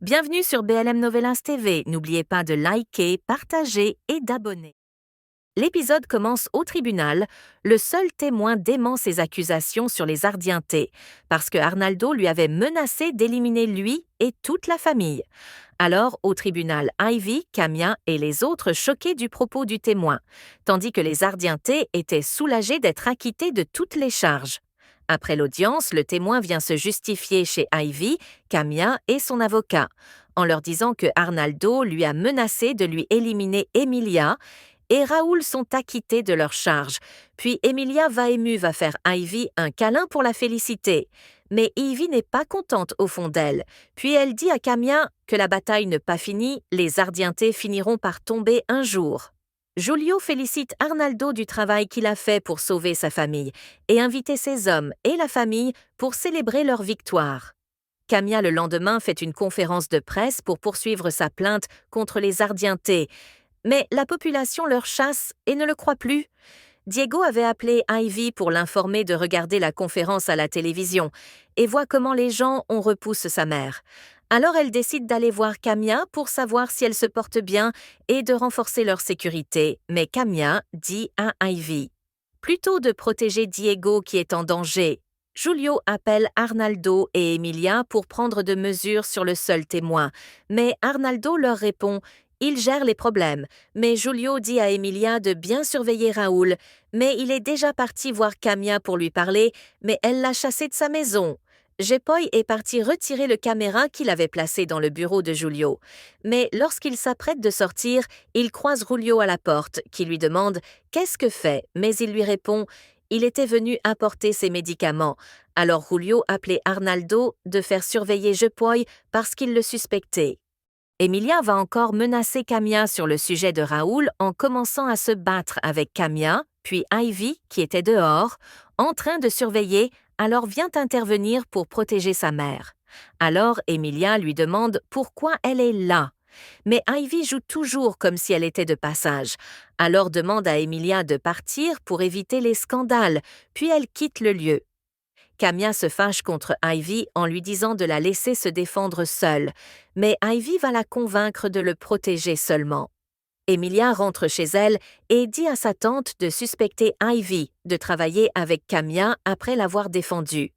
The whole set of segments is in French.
Bienvenue sur BLM Novelas TV. N'oubliez pas de liker, partager et d'abonner. L'épisode commence au tribunal. Le seul témoin dément ses accusations sur les Ardienté, parce que Arnaldo lui avait menacé d'éliminer lui et toute la famille. Alors, au tribunal, Ivy, Camia et les autres choqués du propos du témoin, tandis que les Ardienté étaient soulagés d'être acquittés de toutes les charges. Après l'audience, le témoin vient se justifier chez Ivy, Camia et son avocat, en leur disant que Arnaldo lui a menacé de lui éliminer Emilia, et Raoul sont acquittés de leurs charges. Puis Emilia va faire Ivy un câlin pour la féliciter. Mais Ivy n'est pas contente au fond d'elle. Puis elle dit à Camia que la bataille n'est pas finie, les Ardienté finiront par tomber un jour. Julio félicite Arnaldo du travail qu'il a fait pour sauver sa famille et inviter ses hommes et la famille pour célébrer leur victoire. Camia le lendemain fait une conférence de presse pour poursuivre sa plainte contre les Ardienté, mais la population leur chasse et ne le croit plus. Diego avait appelé Ivy pour l'informer de regarder la conférence à la télévision et voit comment les gens on repousse sa mère. Alors elle décide d'aller voir Camia pour savoir si elle se porte bien et de renforcer leur sécurité, mais Camia dit à Ivy plutôt de protéger Diego qui est en danger. Julio appelle Arnaldo et Emilia pour prendre de mesures sur le seul témoin, mais Arnaldo leur répond il gère les problèmes, mais Julio dit à Emilia de bien surveiller Raoul, mais il est déjà parti voir Camia pour lui parler, mais elle l'a chassé de sa maison. Jepoy est parti retirer le caméra qu'il avait placé dans le bureau de Julio. Mais lorsqu'il s'apprête de sortir, il croise Julio à la porte, qui lui demande « Qu'est-ce que fait ?» Mais il lui répond « Il était venu apporter ses médicaments. » Alors Julio appelait Arnaldo de faire surveiller Jepoy parce qu'il le suspectait. Emilia va encore menacer Camia sur le sujet de Raoul en commençant à se battre avec Camia, puis Ivy, qui était dehors, en train de surveiller, alors vient intervenir pour protéger sa mère. Alors Emilia lui demande pourquoi elle est là. Mais Ivy joue toujours comme si elle était de passage, alors demande à Emilia de partir pour éviter les scandales, puis elle quitte le lieu. Camia se fâche contre Ivy en lui disant de la laisser se défendre seule, mais Ivy va la convaincre de le protéger seulement. Emilia rentre chez elle et dit à sa tante de suspecter Ivy de travailler avec Camia après l'avoir défendue.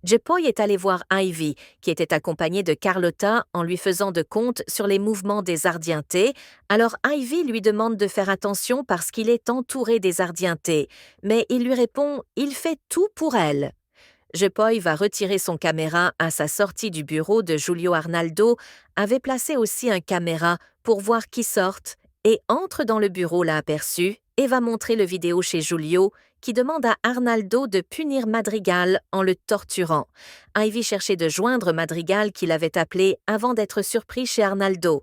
Jepoy est allé voir Ivy, qui était accompagnée de Carlotta en lui faisant de comptes sur les mouvements des Ardienté, alors Ivy lui demande de faire attention parce qu'il est entouré des Ardienté, mais il lui répond « il fait tout pour elle ». Jepoy va retirer son caméra à sa sortie du bureau de Julio Arnaldo, avait placé aussi un caméra pour voir qui sorte, et entre dans le bureau l'a aperçu et va montrer le vidéo chez Julio, qui demande à Arnaldo de punir Madrigal en le torturant. Ivy cherchait de joindre Madrigal qu'il avait appelé avant d'être surpris chez Arnaldo.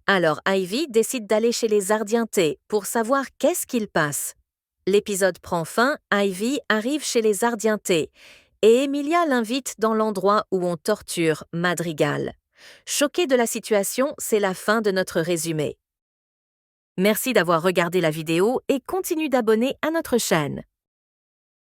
Alors Ivy décide d'aller chez les Ardienté pour savoir qu'est-ce qu'il passe. L'épisode prend fin, Ivy arrive chez les Ardienté et Emilia l'invite dans l'endroit où on torture Madrigal. Choqué de la situation, c'est la fin de notre résumé. Merci d'avoir regardé la vidéo et continue d'abonner à notre chaîne.